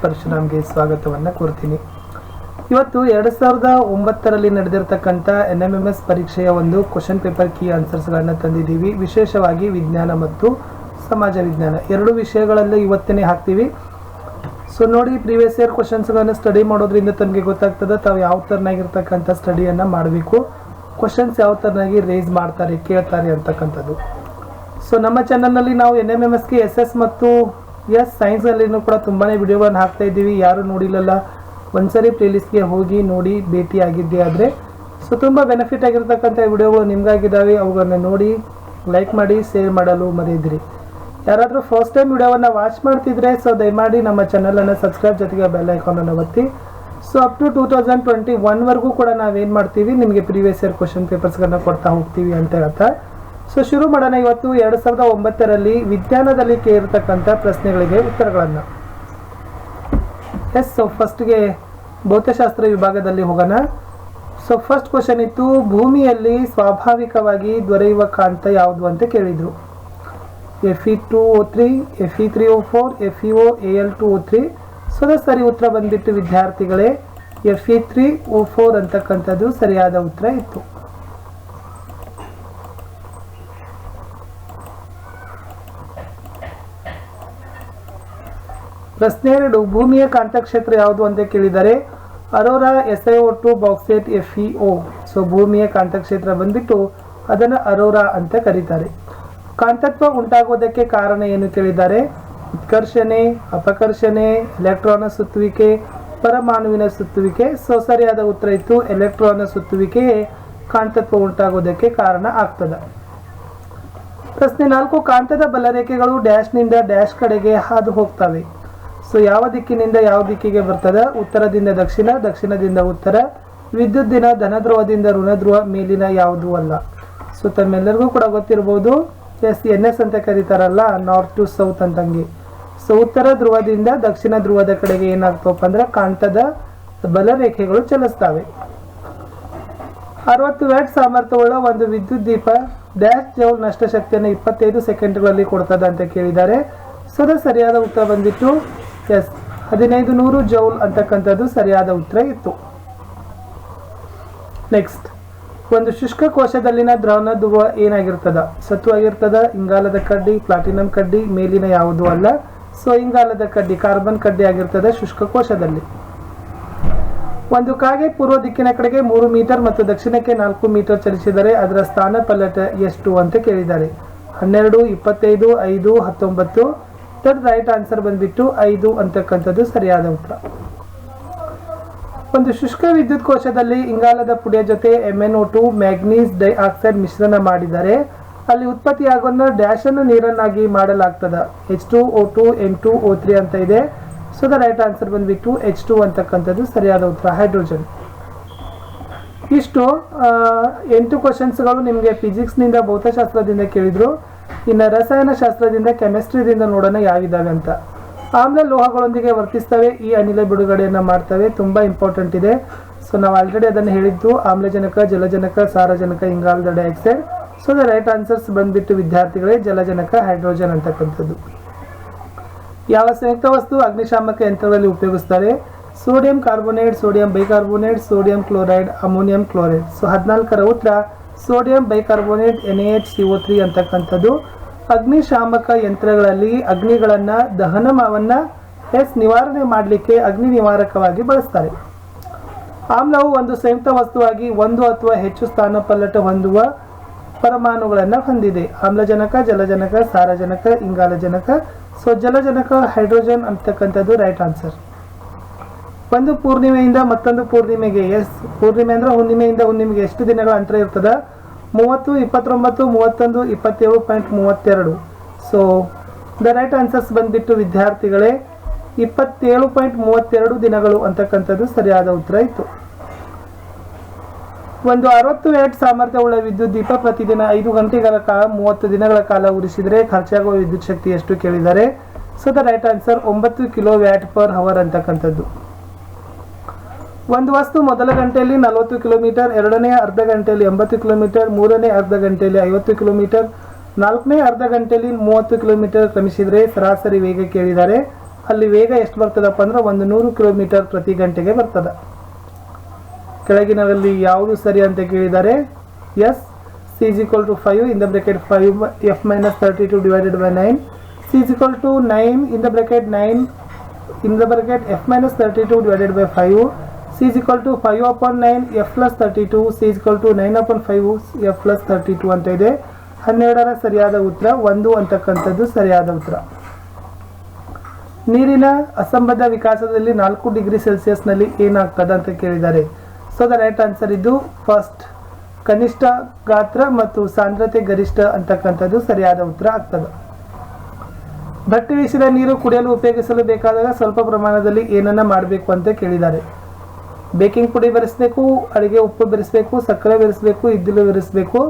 ಪರಶುರಾಮ್ಗೆ ಸ್ವಾಗತವನ್ನು ಕೋರ್ತೀನಿ. ಇವತ್ತು 2009ರಲ್ಲಿ ನಡೆದಿರತಕ್ಕಂಥ NMMS ಪರೀಕ್ಷೆಯ ಒಂದು ಕ್ವಶನ್ ಪೇಪರ್ ಕೀ ಆನ್ಸರ್ಸ್ಗಳನ್ನು ತಂದಿದ್ದೀವಿ. ವಿಶೇಷವಾಗಿ ವಿಜ್ಞಾನ ಮತ್ತು ಸಮಾಜ ವಿಜ್ಞಾನ ಎರಡು ವಿಷಯಗಳಲ್ಲಿ ಇವತ್ತೇ ಹಾಕ್ತೀವಿ. ಸೊ ನೋಡಿ, ಪ್ರೀವಿಯಸ್ ಇಯರ್ ಕ್ವಶನ್ಸ್ಗಳನ್ನು ಸ್ಟಡಿ ಮಾಡೋದ್ರಿಂದ ತಮಗೆ ಗೊತ್ತಾಗ್ತದೆ ತಾವು ಯಾವ ಥರನಾಗಿರ್ತಕ್ಕಂಥ ಸ್ಟಡಿಯನ್ನು ಮಾಡಬೇಕು, ಕ್ವಶನ್ಸ್ ಯಾವ ಥರನಾಗಿ ರೇಸ್ ಮಾಡ್ತಾರೆ ಕೇಳ್ತಾರೆ ಅಂತಕ್ಕಂಥದ್ದು. ಸೊ ನಮ್ಮ ಚಾನಲ್ನಲ್ಲಿ ನಾವು NMMSಗೆ SS ಮತ್ತು ಸೈನ್ಸ್ನಲ್ಲಿನೂ ಕೂಡ ತುಂಬಾ ವಿಡಿಯೋಗಳನ್ನು ಹಾಕ್ತಾ ಇದ್ದೀವಿ. ಯಾರು ನೋಡಿಲ್ಲಲ್ಲ ಒಂದ್ಸರಿ ಪ್ಲೇಲಿಸ್ಟ್ಗೆ ಹೋಗಿ ನೋಡಿ ಭೇಟಿ ಆಗಿದ್ದೆ ಆದರೆ ಸೊ ತುಂಬ ಬೆನಿಫಿಟ್ ಆಗಿರ್ತಕ್ಕಂಥ ವಿಡಿಯೋಗಳು ನಿಮಗಾಗಿದ್ದಾವೆ. ಅವುಗಳನ್ನ ನೋಡಿ ಲೈಕ್ ಮಾಡಿ ಶೇರ್ ಮಾಡಲು ಮರೆಯದಿರಿ. ಯಾರಾದರೂ ಫಸ್ಟ್ ಟೈಮ್ ವಿಡಿಯೋವನ್ನು ವಾಚ್ ಮಾಡ್ತಿದ್ರೆ ಸೊ ದಯಮಾಡಿ ನಮ್ಮ ಚಾನಲನ್ನು ಸಬ್ಸ್ಕ್ರೈಬ್ ಜೊತೆಗೆ ಬೆಲ್ ಐಕಾನನ್ನು ಒತ್ತಿ. ಸೊ ಅಪ್ ಟು 2021ವರೆಗೂ ಕೂಡ ನಾವೇನು ಮಾಡ್ತೀವಿ ನಿಮಗೆ ಪ್ರೀವಿಯಸ್ ಇಯರ್ ಕ್ವಶನ್ ಪೇಪರ್ಸ್ಗಳನ್ನ ಕೊಡ್ತಾ ಹೋಗ್ತೀವಿ ಅಂತ ಹೇಳ್ತಾ ಸೊ ಶುರು ಮಾಡೋಣ. ಇವತ್ತು 2009ರಲ್ಲಿ ವಿಜ್ಞಾನದಲ್ಲಿ ಕೇಳಿರ್ತಕ್ಕಂಥ ಪ್ರಶ್ನೆಗಳಿಗೆ ಉತ್ತರಗಳನ್ನು. ಸೊ ಫಸ್ಟ್ಗೆ ಭೌತಶಾಸ್ತ್ರ ವಿಭಾಗದಲ್ಲಿ ಹೋಗೋಣ. ಸೊ ಫಸ್ಟ್ ಕ್ವಶನ್ ಇತ್ತು, ಭೂಮಿಯಲ್ಲಿ ಸ್ವಾಭಾವಿಕವಾಗಿ ದೊರೆಯುವ ಕಾಂತ ಯಾವುದು ಅಂತ ಕೇಳಿದರು. Fe2O3, Fe3O4, FeO, Al2O3. So ಸರಿ ಉತ್ತರ ಬಂದ್ಬಿಟ್ಟು ವಿದ್ಯಾರ್ಥಿಗಳೇ Fe3O4 ಅಂತಕ್ಕಂಥದ್ದು ಸರಿಯಾದ ಉತ್ತರ ಇತ್ತು. ಪ್ರಶ್ನೆ 2, ಭೂಮಿಯ ಕಾಂತಕ್ಷೇತ್ರ ಯಾವುದು ಅಂತ ಕೇಳಿದರೆ Arora, SiO2, bauxite, FeO. So ಭೂಮಿಯ ಕಾಂತಕ್ಷೇತ್ರ ಬಂದ್ಬಿಟ್ಟು ಅದನ್ನು ಅರೋರಾ ಅಂತ ಕರೀತಾರೆ. ಕಾಂತತ್ವ ಉಂಟಾಗುವುದಕ್ಕೆ ಕಾರಣ ಏನು ಕೇಳಿದ್ದಾರೆ, ಉತ್ಕರ್ಷಣೆ, ಅಪಕರ್ಷಣೆ, ಎಲೆಕ್ಟ್ರಾನ್ನ ಸುತ್ತುವಿಕೆ, ಪರಮಾಣುವಿನ ಸುತ್ತುವಿಕೆ. ಸೊ ಸರಿಯಾದ ಉತ್ತರ ಇತ್ತು ಎಲೆಕ್ಟ್ರಾನ್ನ ಸುತ್ತುವಿಕೆಯೇ ಕಾಂತತ್ವ ಉಂಟಾಗುವುದಕ್ಕೆ ಕಾರಣ ಆಗ್ತದೆ. ಪ್ರಶ್ನೆ 4, ಕಾಂತದ ಬಲರೇಖೆಗಳು ಡ್ಯಾಶ್ನಿಂದ ಡ್ಯಾಶ್ ಕಡೆಗೆ ಹಾದು ಹೋಗ್ತವೆ. ಸೊ ಯಾವ ದಿಕ್ಕಿನಿಂದ ಯಾವ ದಿಕ್ಕಿಗೆ ಬರ್ತದೆ, ಉತ್ತರದಿಂದ ದಕ್ಷಿಣ, ದಕ್ಷಿಣದಿಂದ ಉತ್ತರ, ವಿದ್ಯುತ್ತಿನ ಧನಧ್ರುವದಿಂದ ಋಣಧ್ರುವ, ಮೇಲಿನ ಯಾವುದೂ ಅಲ್ಲ. ಸೊ ತಮ್ಮೆಲ್ಲರಿಗೂ ಕೂಡ ಗೊತ್ತಿರ್ಬೋದು NS ಅಂತ ಕರೀತಾರಲ್ಲ, ನಾರ್ತ್ ಟು ಸೌತ್ ಅಂತಂಗೆ. ಸೊ ಉತ್ತರ ಧ್ರುವದಿಂದ ದಕ್ಷಿಣ ಧ್ರುವದ ಕಡೆಗೆ ಏನಾಗ್ತವಪ್ಪ ಅಂದ್ರೆ ಕಾಂತದ ಬಲರೇಖೆಗಳು ಚಲಿಸ್ತವೆ. 60 ವ್ಯಾಟ್ ಸಾಮರ್ಥ್ಯವುಳ್ಳ ಒಂದು ವಿದ್ಯುತ್ ದೀಪ ಡ್ಯಾಶ್ ಜೌಲ್ ನಷ್ಟ ಶಕ್ತಿಯನ್ನು 25 ಸೆಕೆಂಡ್ಗಳಲ್ಲಿ ಕೊಡ್ತದೆ ಅಂತ ಕೇಳಿದ್ದಾರೆ. ಸೊ ಸರಿಯಾದ ಉತ್ತರ ಬಂದ್ಬಿಟ್ಟು 1500 ಜೌಲ್ ಅಂತಕ್ಕಂಥದ್ದು ಸರಿಯಾದ ಉತ್ತರ ಇತ್ತು. ನೆಕ್ಸ್ಟ್, ಒಂದು ಶುಷ್ಕ ಕೋಶದಲ್ಲಿನ ದ್ರವಣ ಧ್ರುವ ಏನಾಗಿರ್ತದ, ಸತ್ತು ಆಗಿರ್ತದ, ಇಂಗಾಲದ ಕಡ್ಡಿ, ಪ್ಲಾಟಿನಂ ಕಡ್ಡಿ, ಮೇಲಿನ ಯಾವುದೂ ಅಲ್ಲ. ಸೊ ಇಂಗಾಲದ ಕಡ್ಡಿ, ಕಾರ್ಬನ್ ಕಡ್ಡಿ ಆಗಿರ್ತದೆ ಶುಷ್ಕ ಕೋಶದಲ್ಲಿ. ಒಂದು ಕಾಗೆ ಪೂರ್ವ ದಿಕ್ಕಿನ ಕಡೆಗೆ 3 ಮೀಟರ್ ಮತ್ತು ದಕ್ಷಿಣಕ್ಕೆ 4 ಮೀಟರ್ ಚಲಿಸಿದರೆ ಅದರ ಸ್ಥಾನ ಪಲ್ಲಟ ಎಷ್ಟು ಅಂತ ಕೇಳಿದ್ದಾರೆ. 12, 25, 5, 19. ದಟ್ ರೈಟ್ ಆನ್ಸರ್ ಬಂದ್ಬಿಟ್ಟು 5 ಅಂತಕ್ಕಂಥದ್ದು ಸರಿಯಾದ ಉತ್ತರ. ಒಂದು ಶುಷ್ಕ ವಿದ್ಯುತ್ ಕೋಶದಲ್ಲಿ ಇಂಗಾಲದ ಪುಡಿಯ ಜೊತೆ MnO2 ಮ್ಯಾಂಗನೀಸ್ ಡೈಆಕ್ಸೈಡ್ ಮಿಶ್ರಣ ಮಾಡಿದರೆ ಅಲ್ಲಿ ಉತ್ಪತ್ತಿಯಾಗುವ ಡ್ಯಾಶ್ ಅನ್ನು ನೀರನ್ನಾಗಿ ಮಾಡಲಾಗ್ತದೆ. H2O2, N2O3 ಅಂತ ಇದೆ. ಸೊ ದ ರೈಟ್ ಆನ್ಸರ್ ಬಂದ್ಬಿಟ್ಟು H2 ಅಂತಕ್ಕಂಥದ್ದು ಸರಿಯಾದ ಉತ್ತರ, ಹೈಡ್ರೋಜನ್. ಇಷ್ಟು 8 ಕ್ವಶನ್ಸ್ಗಳು ನಿಮಗೆ ಫಿಸಿಕ್ಸ್ನಿಂದ ಭೌತಶಾಸ್ತ್ರದಿಂದ ಕೇಳಿದ್ರು. ಇನ್ನು ರಸಾಯನಶಾಸ್ತ್ರದಿಂದ ಕೆಮಿಸ್ಟ್ರಿದಿಂದ ನೋಡೋಣ ಯಾವಿದ್ದಾವೆ ಅಂತ. ಆಮ್ಲ ಲೋಹಗಳೊಂದಿಗೆ ವರ್ತಿಸ್ತವೆ, ಈ ಅನಿಲ ಬಿಡುಗಡೆಯನ್ನು ಮಾಡ್ತವೆ, ತುಂಬ ಇಂಪಾರ್ಟೆಂಟ್ ಇದೆ. ಸೊ ನಾವು ಆಲ್ರೆಡಿ ಅದನ್ನು ಹೇಳಿದ್ದು, ಆಮ್ಲಜನಕ, ಜಲಜನಕ, ಸಾರಜನಕ, ಇಂಗಾಲದ dioxide. So the right answers ಬಂದ್ಬಿಟ್ಟು ವಿದ್ಯಾರ್ಥಿಗಳೇ ಜಲಜನಕ, ಹೈಡ್ರೋಜನ್ ಅಂತಕ್ಕಂಥದ್ದು. ಯಾವ ಸಂಯುಕ್ತ ವಸ್ತು ಅಗ್ನಿಶಾಮಕ ಯಂತ್ರಗಳಲ್ಲಿ ಉಪಯೋಗಿಸ್ತಾರೆ, sodium carbonate, sodium bicarbonate, sodium chloride, ammonium chloride. So 14ರ ಉತ್ತರ ಸೋಡಿಯಂ ಬೈಕಾರ್ಬೋನೇಟ್ NaHCO3 ಅಂತಕ್ಕಂಥದ್ದು. ಅಗ್ನಿಶಾಮಕ ಯಂತ್ರಗಳಲ್ಲಿ ಅಗ್ನಿಗಳನ್ನು ದಹನವನ್ನು ನಿವಾರಣೆ ಮಾಡಲಿಕ್ಕೆ ಅಗ್ನಿ ನಿವಾರಕವಾಗಿ ಬಳಸ್ತಾರೆ. ಆಮ್ಲವು ಒಂದು ಸಂಯುಕ್ತ ವಸ್ತುವಾಗಿ ಒಂದು ಅಥವಾ ಹೆಚ್ಚು ಸ್ಥಾನಪಲ್ಲಟ ಹೊಂದುವ ಪರಮಾಣುಗಳನ್ನು ಹೊಂದಿದೆ. ಆಮ್ಲಜನಕ, ಜಲಜನಕ, ಸಾರಜನಕ, ಇಂಗಾಲಜನಕ. ಸೊ ಜಲಜನಕ, ಹೈಡ್ರೋಜನ್ ಅಂತಕ್ಕಂಥದ್ದು ರೈಟ್ ಆನ್ಸರ್. ಒಂದು ಪೂರ್ಣಿಮೆಯಿಂದ ಮತ್ತೊಂದು ಪೂರ್ಣಿಮೆಗೆ ಪೂರ್ಣಿಮೆ ಅಂದರೆ ಹುಣ್ಣಿಮೆಯಿಂದ ಹುಣ್ಣಿಮೆಗೆ ಎಷ್ಟು ದಿನಗಳ ಅಂತರ ಇರ್ತದೆ, 30, 29, 31, 27.32. ಸೊ ದ ರೈಟ್ ಆನ್ಸರ್ಸ್ ಬಂದ್ಬಿಟ್ಟು ವಿದ್ಯಾರ್ಥಿಗಳೇ 27.32 ದಿನಗಳು ಅಂತಕ್ಕಂಥದ್ದು ಸರಿಯಾದ ಉತ್ತರ ಇತ್ತು. ಒಂದು 60 ವ್ಯಾಟ್ ಸಾಮರ್ಥ್ಯವುಳ್ಳ ವಿದ್ಯುತ್ ದೀಪ ಪ್ರತಿದಿನ 5 ಗಂಟೆಗಳ ಕಾಲ 30 ದಿನಗಳ ಕಾಲ ಉರಿಸಿದರೆ ಖರ್ಚಾಗುವ ವಿದ್ಯುತ್ ಶಕ್ತಿ ಎಷ್ಟು ಕೇಳಿದ್ದಾರೆ. So the right answer 9 kilowatt per hour ಅಂತಕ್ಕಂಥದ್ದು. ಒಂದು ವಸ್ತು ಮೊದಲ ಗಂಟೆಯಲ್ಲಿ 40 ಕಿಲೋಮೀಟರ್, ಎರಡನೇ ಅರ್ಧ ಗಂಟೆಯಲ್ಲಿ 80 ಕಿಲೋಮೀಟರ್, ಮೂರನೇ ಅರ್ಧ ಗಂಟೆಯಲ್ಲಿ 50 ಕಿಲೋಮೀಟರ್, ನಾಲ್ಕನೇ ಅರ್ಧ ಗಂಟೆಯಲ್ಲಿ 30 ಕಿಲೋಮೀಟರ್ ಕ್ರಮಿಸಿದರೆ ಸರಾಸರಿ ವೇಗ ಕೇಳಿದ್ದಾರೆ. ಅಲ್ಲಿ ವೇಗ ಎಷ್ಟು ಬರ್ತದಪ್ಪ ಅಂದ್ರೆ 100 ಕಿಲೋಮೀಟರ್ ಪ್ರತಿ ಗಂಟೆಗೆ ಬರ್ತದೆ. ಕೆಳಗಿನಲ್ಲಿ ಯಾವುದು ಸರಿ ಅಂತ ಕೇಳಿದ್ದಾರೆ. Yes, c is equal to 5 in the bracket 5 f minus 32 divided by 9. c is equal to 9 in the bracket 9 in the bracket f minus 32 divided by 5. c is equal to 5 upon 9 f plus 32. c is equal to 9 upon 5 f plus 32 ಅಂತ ಇದೆ. 12ರ ಸರಿಯಾದ ಉತ್ತರ 1 ಅಂತಕ್ಕಂಥದ್ದು ಸರಿಯಾದ ಉತ್ತರ. ನೀರಿನ ಅಸಂಬದ್ಧ ವಿಕಾಸದಲ್ಲಿ 4 degree ಸೆಲ್ಸಿಯಸ್ನಲ್ಲಿ ಏನಾಗ್ತದೆ ಅಂತ ಕೇಳಿದ್ದಾರೆ. ಸೊ ದ ರೈಟ್ ಆನ್ಸರ್ ಇದು ಫಸ್ಟ್ ಕನಿಷ್ಠ ಗಾತ್ರ ಮತ್ತು ಸಾಂದ್ರತೆ ಗರಿಷ್ಠ ಅಂತಕ್ಕಂಥದ್ದು ಸರಿಯಾದ ಉತ್ತರ ಆಗ್ತದೆ. ಬಟ್ಟಿ ಇಳಿಸಿದ ನೀರು ಕುಡಿಯಲು ಉಪಯೋಗಿಸಲು ಬೇಕಾದಾಗ ಸ್ವಲ್ಪ ಪ್ರಮಾಣದಲ್ಲಿ ಏನನ್ನ ಮಾಡಬೇಕು ಅಂತ ಕೇಳಿದ್ದಾರೆ. ಬೇಕಿಂಗ್ ಪುಡಿ ಬೆರೆಸಬೇಕು, ಅಡಿಗೆ ಉಪ್ಪು ಬೆರೆಸಬೇಕು, ಸಕ್ಕರೆ ಬೆರೆಸಬೇಕು, ಇದ್ದಿಲು ಬೆರೆಸಬೇಕು.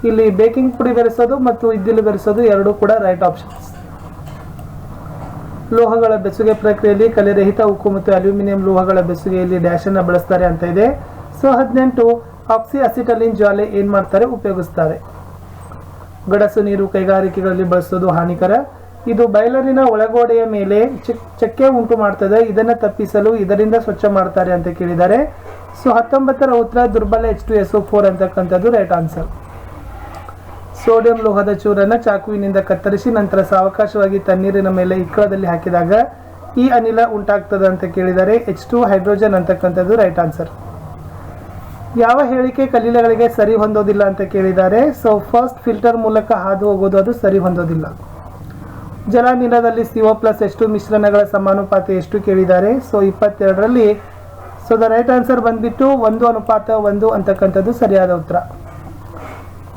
ಇಲ್ಲಿ ಬೇಕಿಂಗ್ ಪುಡಿ ಬೆರೆಸೋದು ಮತ್ತು ಇದ್ದಿಲು ಬೆರೆಸೋದು ಎರಡೂ ಕೂಡ ರೈಟ್ ಆಪ್ಷನ್ಸ್. ಲೋಹಗಳ ಬೆಸುಗೆ ಪ್ರಕ್ರಿಯೆಯಲ್ಲಿ ಕಲೆರಹಿತ ಉಕ್ಕು ಮತ್ತು ಅಲ್ಯೂಮಿನಿಯಂ ಲೋಹಗಳ ಬೆಸುಗೆಯಲ್ಲಿ ಡ್ಯಾಶ್ ಅನ್ನು ಬಳಸ್ತಾರೆ ಅಂತ ಇದೆ. ಸೊ 18 ಆಕ್ಸಿ ಅಸಿಟಲಿನ್ ಜ್ವಾಲೆ ಏನ್ ಮಾಡ್ತಾರೆ, ಉಪಯೋಗಿಸ್ತಾರೆ. ಗಡಸು ನೀರು ಕೈಗಾರಿಕೆಗಳಲ್ಲಿ ಬಳಸೋದು ಹಾನಿಕರ. ಇದು ಬಯಲರಿನ ಒಳಗೋಡೆಯ ಮೇಲೆ ಚಕ್ಕೆ ಉಂಟು ಮಾಡ್ತದೆ. ಇದನ್ನು ತಪ್ಪಿಸಲು ಇದರಿಂದ ಸ್ವಚ್ಛ ಮಾಡ್ತಾರೆ ಅಂತ ಕೇಳಿದ್ದಾರೆ. ಸೊ 19ರ ಉತ್ತರ ದುರ್ಬಲ H2SO4 ಅಂತಕ್ಕಂಥದ್ದು ರೈಟ್ ಆನ್ಸರ್. ಸೋಡಿಯಂ ಲೋಹದ ಚೂರನ್ನು ಚಾಕುವಿನಿಂದ ಕತ್ತರಿಸಿ ನಂತರ ಸಾವಕಾಶವಾಗಿ ತಣ್ಣೀರಿನ ಮೇಲೆ ಇಕ್ಕಳದಲ್ಲಿ ಹಾಕಿದಾಗ ಈ ಅನಿಲ ಉಂಟಾಗ್ತದೆ ಅಂತ ಕೇಳಿದರೆ H2 ಹೈಡ್ರೋಜನ್ ಅಂತಕ್ಕಂಥದ್ದು ರೈಟ್ ಆನ್ಸರ್. ಯಾವ ಹೇಳಿಕೆ ಕಲೀಲಗಳಿಗೆ ಸರಿ ಹೊಂದೋದಿಲ್ಲ ಅಂತ ಕೇಳಿದ್ದಾರೆ. ಸೊ ಫಸ್ಟ್ ಫಿಲ್ಟರ್ ಮೂಲಕ ಹಾದು ಹೋಗೋದು ಅದು ಸರಿ ಹೊಂದೋದಿಲ್ಲ. ಜಲ ನೀರದಲ್ಲಿ CO+H2 ಮಿಶ್ರಣಗಳ ಸಮಾನುಪಾತ ಎಷ್ಟು ಕೇಳಿದ್ದಾರೆ. ಸೊ 22ರಲ್ಲಿ ಸೊ ದ ರೈಟ್ ಆನ್ಸರ್ ಬಂದ್ಬಿಟ್ಟು 1:1 ಅಂತಕ್ಕಂಥದ್ದು ಸರಿಯಾದ ಉತ್ತರ.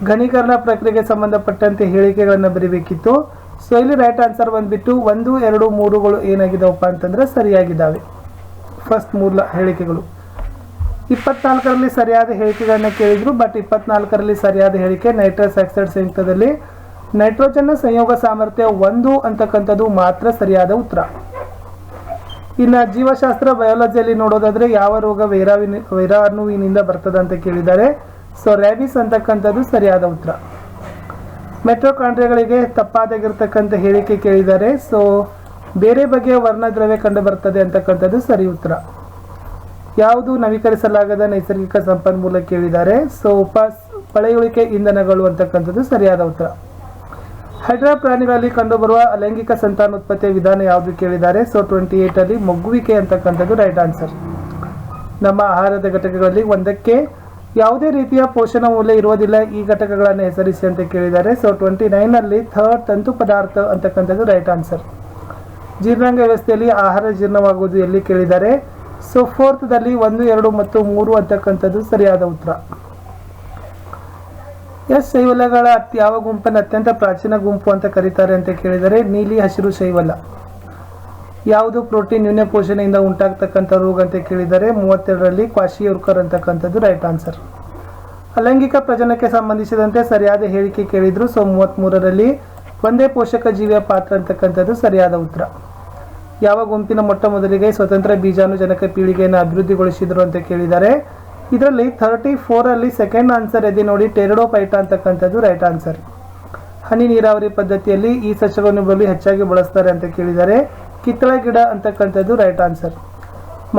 ಘನೀಕರಣ ಪ್ರಕ್ರಿಯೆಗೆ ಸಂಬಂಧಪಟ್ಟಂತೆ ಹೇಳಿಕೆಗಳನ್ನು ಬರೀಬೇಕಿತ್ತು. ಸೊ ಇಲ್ಲಿ ರೈಟ್ ಆನ್ಸರ್ ಬಂದ್ಬಿಟ್ಟು 1, 2, 3ಗಳು ಏನಾಗಿದಾವಪ್ಪ ಅಂತಂದ್ರೆ ಸರಿಯಾಗಿದ್ದಾವೆ. ಫಸ್ಟ್ 3 ಹೇಳಿಕೆಗಳು. 24ರಲ್ಲಿ ಸರಿಯಾದ ಹೇಳಿಕೆಗಳನ್ನ ಕೇಳಿದ್ರು. ಬಟ್ 24ರಲ್ಲಿ ಸರಿಯಾದ ಹೇಳಿಕೆ ನೈಟ್ರಸ್ ಆಕ್ಸೈಡ್ ಸಂಯುಕ್ತದಲ್ಲಿ ನೈಟ್ರೋಜನ್ನ ಸಂಯೋಗ ಸಾಮರ್ಥ್ಯ 1 ಅಂತಕ್ಕಂಥದ್ದು ಮಾತ್ರ ಸರಿಯಾದ ಉತ್ತರ. ಇನ್ನು ಜೀವಶಾಸ್ತ್ರ ಬಯಾಲಜಿಯಲ್ಲಿ ನೋಡೋದಾದ್ರೆ ಯಾವ ರೋಗ ವೈರಾಣುವಿನಿಂದ ಬರ್ತದೆ ಅಂತ ಕೇಳಿದ್ದಾರೆ. ಸೊ ರ್ಯಾಬಿಸ್ ಅಂತಕ್ಕಂಥದ್ದು ಸರಿಯಾದ ಉತ್ತರ. ಮೆಟ್ರೋಕಾಂಡ್ರಿಯಾಗಳಿಗೆ ತಪ್ಪಾದಾಗಿರ್ತಕ್ಕಂಥ ಹೇಳಿಕೆ ಕೇಳಿದ್ದಾರೆ. ಸೊ ಬೇರೆ ಬಗೆಯ ವರ್ಣದ್ರವ್ಯ ಕಂಡು ಬರ್ತದೆ ಅಂತಕ್ಕಂಥದ್ದು ಸರಿ ಉತ್ತರ. ಯಾವುದು ನವೀಕರಿಸಲಾಗದ ನೈಸರ್ಗಿಕ ಸಂಪನ್ಮೂಲ ಕೇಳಿದ್ದಾರೆ. ಸೊ ಪಳೆಯುಳಿಕೆ ಇಂಧನಗಳು ಅಂತಕ್ಕಂಥದ್ದು ಸರಿಯಾದ ಉತ್ತರ. ಹೈಡ್ರಾ ಪ್ರಾಣಿಗಳಲ್ಲಿ ಕಂಡುಬರುವ ಅಲೈಂಗಿಕ ಸಂತಾನೋತ್ಪತ್ತಿಯ ವಿಧಾನ ಯಾವುದು ಕೇಳಿದ್ದಾರೆ. ಸೊ 28ಅಲ್ಲಿ ಮೊಗ್ಗುವಿಕೆ ಅಂತಕ್ಕಂಥದ್ದು ರೈಟ್ ಆನ್ಸರ್. ನಮ್ಮ ಆಹಾರದ ಘಟಕಗಳಲ್ಲಿ ಒಂದಕ್ಕೆ ಯಾವುದೇ ರೀತಿಯ ಪೋಷಣ ಮೂಲ್ಯ ಇರುವುದಿಲ್ಲ. ಈ ಘಟಕಗಳನ್ನು ಹೆಸರಿಸಿ ಅಂತ ಕೇಳಿದ್ದಾರೆ. ಸೊ 29ನಲ್ಲಿ ಥರ್ಡ್ ತಂತು ಪದಾರ್ಥ ಅಂತಕ್ಕಂಥದ್ದು ರೈಟ್ ಆನ್ಸರ್. ಜೀರ್ಣಾಂಗ ವ್ಯವಸ್ಥೆಯಲ್ಲಿ ಆಹಾರ ಜೀರ್ಣವಾಗುವುದು ಎಲ್ಲಿ ಕೇಳಿದ್ದಾರೆ. ಸೊ 4ದಲ್ಲಿ 1, 2 ಮತ್ತು 3 ಅಂತಕ್ಕಂಥದ್ದು ಸರಿಯಾದ ಉತ್ತರ. ಶೈವಲಗಳ ಯಾವ ಗುಂಪನ್ನು ಅತ್ಯಂತ ಪ್ರಾಚೀನ ಗುಂಪು ಅಂತ ಕರೀತಾರೆ ಅಂತ ಕೇಳಿದರೆ ನೀಲಿ ಹಸಿರು ಶೈವಲ. ಯಾವುದು ಪ್ರೋಟೀನ್ ನ್ಯೂನ ಪೋಷಣೆಯಿಂದ ಉಂಟಾಗ್ತಕ್ಕಂಥ ರೋಗ ಅಂತ ಕೇಳಿದರೆ 32ರಲ್ಲಿ ಕ್ವಾಶಿಯೋರ್ಕರ್ ಅಂತಕ್ಕಂಥದ್ದು ರೈಟ್ ಆನ್ಸರ್. ಅಲೈಂಗಿಕ ಪ್ರಜನಕ್ಕೆ ಸಂಬಂಧಿಸಿದಂತೆ ಸರಿಯಾದ ಹೇಳಿಕೆ ಕೇಳಿದ್ರು. ಸೊ 33ರಲ್ಲಿ ಒಂದೇ ಪೋಷಕ ಜೀವಿಯ ಪಾತ್ರ ಅಂತಕ್ಕಂಥದ್ದು ಸರಿಯಾದ ಉತ್ತರ. ಯಾವ ಗುಂಪಿನ ಮೊಟ್ಟ ಮೊದಲಿಗೆ ಸ್ವತಂತ್ರ ಬೀಜಾಣುಜನಕ ಪೀಳಿಗೆಯನ್ನು ಅಭಿವೃದ್ಧಿಗೊಳಿಸಿದ್ರು ಅಂತ ಕೇಳಿದ್ದಾರೆ. ಇದರಲ್ಲಿ 34ರಲ್ಲಿ ಸೆಕೆಂಡ್ ಆನ್ಸರ್ ಇದೆ ನೋಡಿ, ಟೆರಡೋಫೈಟಾ ಅಂತಕ್ಕಂಥದ್ದು ರೈಟ್ ಆನ್ಸರ್. ಹನಿ ನೀರಾವರಿ ಪದ್ಧತಿಯಲ್ಲಿ ಈ ಸಸ್ಯಗಳನ್ನು ಹೆಚ್ಚಾಗಿ ಬಳಸ್ತಾರೆ ಅಂತ ಕೇಳಿದ್ದಾರೆ. ಕಿತ್ತಳೆ ಗಿಡ ಅಂತಕ್ಕಂಥದ್ದು ರೈಟ್ ಆನ್ಸರ್.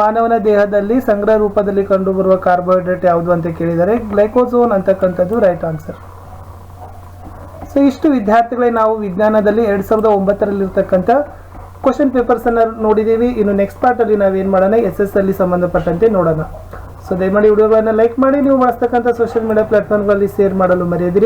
ಮಾನವನ ದೇಹದಲ್ಲಿ ಸಂಗ್ರಹ ರೂಪದಲ್ಲಿ ಕಂಡುಬರುವ ಕಾರ್ಬೋಹೈಡ್ರೇಟ್ ಯಾವುದು ಅಂತ ಕೇಳಿದರೆ ಗ್ಲೈಕೋಸೋನ್ ಅಂತಕ್ಕಂಥದ್ದು ರೈಟ್ ಆನ್ಸರ್. ಸೊ ಇಷ್ಟು ವಿದ್ಯಾರ್ಥಿಗಳೇ ನಾವು ವಿಜ್ಞಾನದಲ್ಲಿ 2009ರಲ್ಲಿ ಇರ್ತಕ್ಕಂಥ ಕ್ವಶನ್ ಪೇಪರ್ಸ್ ಅನ್ನು ನೋಡಿದ್ದೀವಿ. ಇನ್ನು ನೆಕ್ಸ್ಟ್ ಪಾರ್ಟ್ ಅಲ್ಲಿ ನಾವೇನು ಮಾಡೋಣ, SSL ಸಂಬಂಧಪಟ್ಟಂತೆ ನೋಡೋಣ. ಸೊ ದಯಮಾಡಿ ವಿಡಿಯೋಗಳನ್ನು ಲೈಕ್ ಮಾಡಿ, ನೀವು ಬಳಸ್ತಕ್ಕಂಥ ಸೋಷಿಯಲ್ ಮೀಡಿಯಾ ಪ್ಲಾಟ್ಫಾರ್ಮ್ಗಳಲ್ಲಿ ಶೇರ್ ಮಾಡಲು ಮರೆಯದಿರಿ.